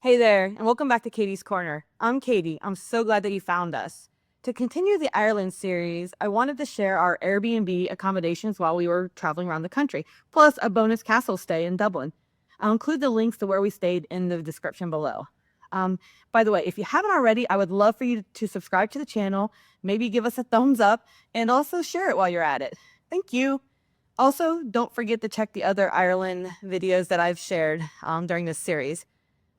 Hey there, and welcome back to Katie's Corner. I'm Katie. I'm so glad that you found us. To continue the Ireland series, I wanted to share our Airbnb accommodations while we were traveling around the country, plus a bonus castle stay in Dublin. I'll include the links to where we stayed in the description below. Um, by the way, if you haven't already, I would love for you to subscribe to the channel, maybe give us a thumbs up, and also share it while you're at it. Thank you. Also, don't forget to check the other Ireland videos that I've shared during this series.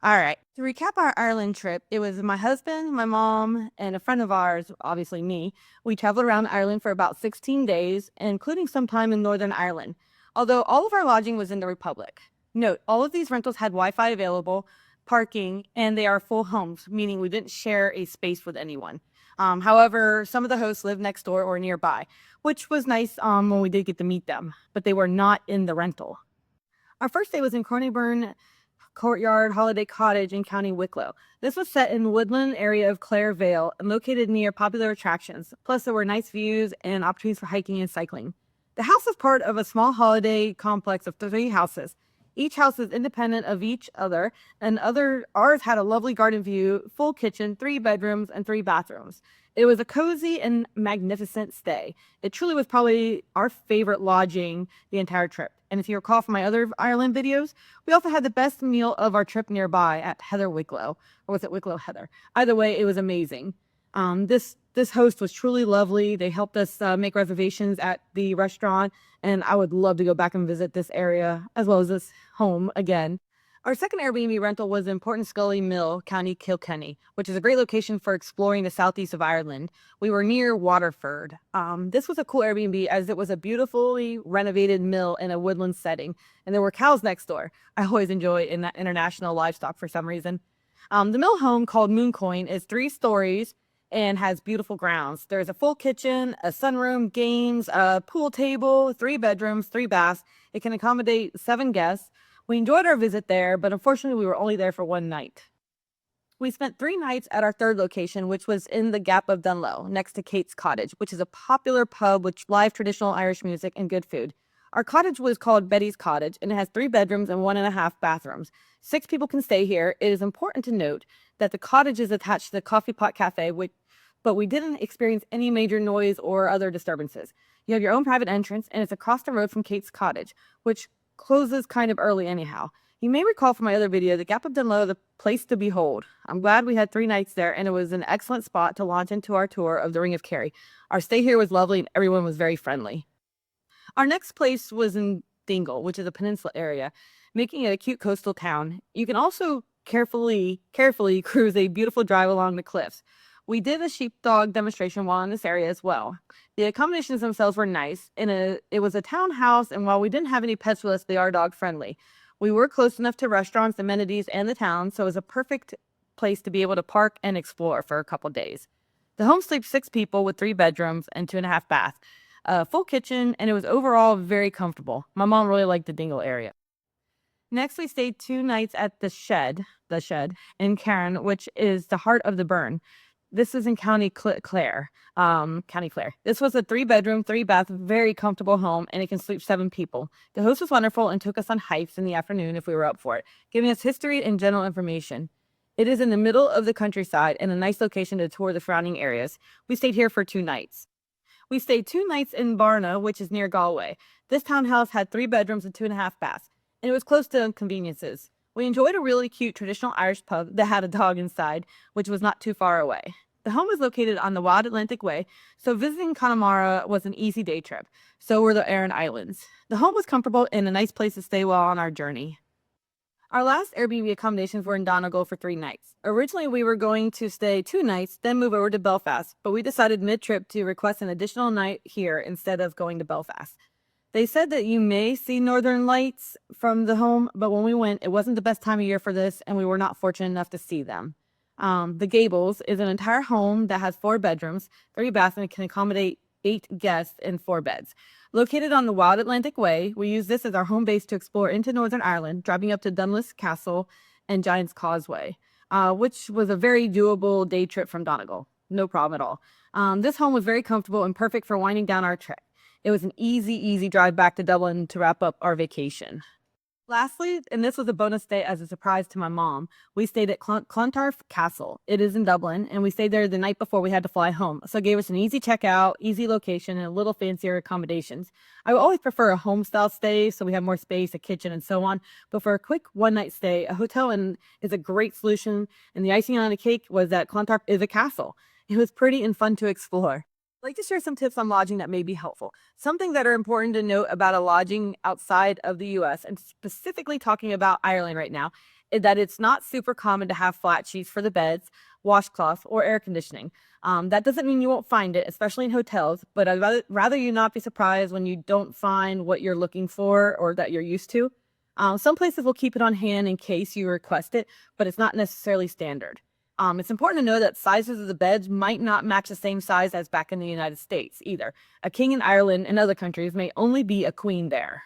All right. To recap our Ireland trip, it was my husband, my mom, and a friend of ours, obviously me. We traveled around Ireland for about 16 days, including some time in Northern Ireland, although all of our lodging was in the Republic. Note, all of these rentals had Wi-Fi available, parking, and they are full homes, meaning we didn't share a space with anyone. However, some of the hosts lived next door or nearby, which was nice when we did get to meet them, but they were not in the rental. Our first day was in Cornyburn Courtyard Holiday Cottage in County Wicklow. This was set in the woodland area of Clare Vale and located near popular attractions. Plus, there were nice views and opportunities for hiking and cycling. The house is part of a small holiday complex of 3 houses. Each house is independent of each other, and ours had a lovely garden view, full kitchen, 3 bedrooms, and 3 bathrooms. It was a cozy and magnificent stay. It truly was probably our favorite lodging the entire trip. And if you recall from my other Ireland videos, we also had the best meal of our trip nearby at Heather Wicklow, or was it Wicklow Heather? Either way, it was amazing. This host was truly lovely. They helped us make reservations at the restaurant, and I would love to go back and visit this area as well as this home again. Our second Airbnb rental was in Portenscully Mill, County Kilkenny, which is a great location for exploring the southeast of Ireland. We were near Waterford. This was a cool Airbnb as it was a beautifully renovated mill in a woodland setting, and there were cows next door. I always enjoy international livestock for some reason. The mill home, called Mooncoin, is 3 stories and has beautiful grounds. There's a full kitchen, a sunroom, games, a pool table, 3 bedrooms, 3 baths. It can accommodate 7 guests. We enjoyed our visit there, but unfortunately we were only there for 1 night. We spent 3 nights at our third location, which was in the Gap of Dunloe, next to Kate's Cottage, which is a popular pub with live traditional Irish music and good food. Our cottage was called Betty's Cottage, and it has 3 bedrooms and 1.5 bathrooms. 6 people can stay here. It is important to note that the cottage is attached to the Coffee Pot Cafe, but we didn't experience any major noise or other disturbances. You have your own private entrance, and it's across the road from Kate's Cottage, which closes kind of early anyhow. You may recall from my other video, the Gap of Dunloe, the place to behold. I'm glad we had 3 nights there, and it was an excellent spot to launch into our tour of the Ring of Kerry. Our stay here was lovely, and everyone was very friendly. Our next place was in Dingle, which is a peninsula area, making it a cute coastal town. You can also carefully cruise a beautiful drive along the cliffs. We did a sheepdog demonstration while in this area as well. The accommodations themselves were nice. It was a townhouse, and while we didn't have any pets with us, they are dog friendly. We were close enough to restaurants, amenities, and the town, so it was a perfect place to be able to park and explore for a couple days. The home sleeps 6 people with 3 bedrooms and 2.5 baths, a full kitchen, and it was overall very comfortable. My mom really liked the Dingle area. Next, we stayed 2 nights at the shed in Cairn, which is the heart of the Burn. This is in County Clare. This was a 3-bedroom, 3-bath, very comfortable home, and it can sleep 7 people. The host was wonderful and took us on hikes in the afternoon if we were up for it, giving us history and general information. It is in the middle of the countryside and a nice location to tour the surrounding areas. We stayed here for 2 nights. We stayed 2 nights in Barna, which is near Galway. This townhouse had 3 bedrooms and 2.5 baths, and it was close to conveniences. We enjoyed a really cute traditional Irish pub that had a dog inside, which was not too far away. The home is located on the Wild Atlantic Way, so visiting Connemara was an easy day trip. So were the Aran Islands. The home was comfortable and a nice place to stay while on our journey. Our last Airbnb accommodations were in Donegal for 3 nights. Originally, we were going to stay 2 nights, then move over to Belfast, but we decided mid-trip to request an additional night here instead of going to Belfast. They said that you may see northern lights from the home, but when we went, it wasn't the best time of year for this, and we were not fortunate enough to see them. The Gables is an entire home that has 4 bedrooms, 3 baths, and it can accommodate 8 guests in 4 beds. Located on the Wild Atlantic Way, we use this as our home base to explore into Northern Ireland, driving up to Dunluce Castle and Giant's Causeway, which was a very doable day trip from Donegal. No problem at all. This home was very comfortable and perfect for winding down our trip. It was an easy drive back to Dublin to wrap up our vacation. Lastly, and this was a bonus stay as a surprise to my mom, we stayed at Clontarf Castle. It is in Dublin, and we stayed there the night before we had to fly home. So it gave us an easy checkout, easy location, and a little fancier accommodations. I would always prefer a home style stay so we have more space, a kitchen, and so on. But for a quick one night stay, a hotel is a great solution. And the icing on the cake was that Clontarf is a castle. It was pretty and fun to explore. I'd like to share some tips on lodging that may be helpful. Some things that are important to note about a lodging outside of the US, and specifically talking about Ireland right now, is that it's not super common to have flat sheets for the beds, washcloth, or air conditioning. That doesn't mean you won't find it, especially in hotels, but I'd rather you not be surprised when you don't find what you're looking for or that you're used to. Some places will keep it on hand in case you request it, but it's not necessarily standard. It's important to know that sizes of the beds might not match the same size as back in the United States either. A king in Ireland and other countries may only be a queen there.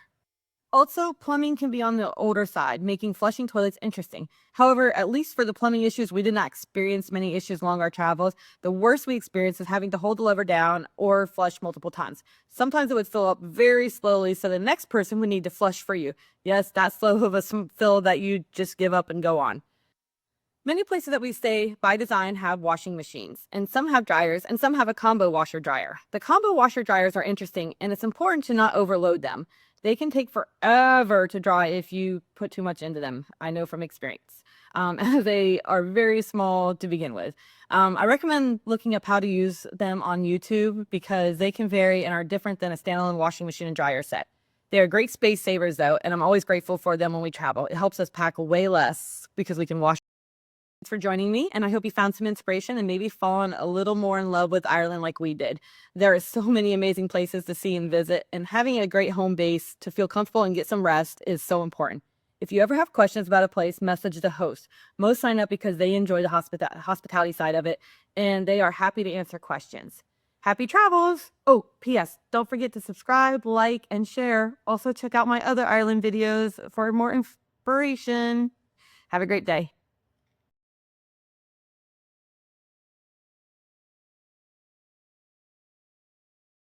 Also, plumbing can be on the older side, making flushing toilets interesting. However, at least for the plumbing issues, we did not experience many issues along our travels. The worst we experienced is having to hold the lever down or flush multiple times. Sometimes it would fill up very slowly, so the next person would need to flush for you. Yes, that slow of a fill that you just give up and go on. Many places that we stay by design have washing machines, and some have dryers, and some have a combo washer dryer. The combo washer dryers are interesting, and it's important to not overload them. They can take forever to dry if you put too much into them. I know from experience. As they are very small to begin with. I recommend looking up how to use them on YouTube because they can vary and are different than a standalone washing machine and dryer set. They are great space savers though, and I'm always grateful for them when we travel. It helps us pack way less because we can wash. Thanks for joining me, and I hope you found some inspiration and maybe fallen a little more in love with Ireland like we did. There are so many amazing places to see and visit, and having a great home base to feel comfortable and get some rest is so important. If you ever have questions about a place, message the host. Most sign up because they enjoy the hospitality side of it, and they are happy to answer questions. Happy travels! Oh, P.S. Don't forget to subscribe, like, and share. Also, check out my other Ireland videos for more inspiration. Have a great day.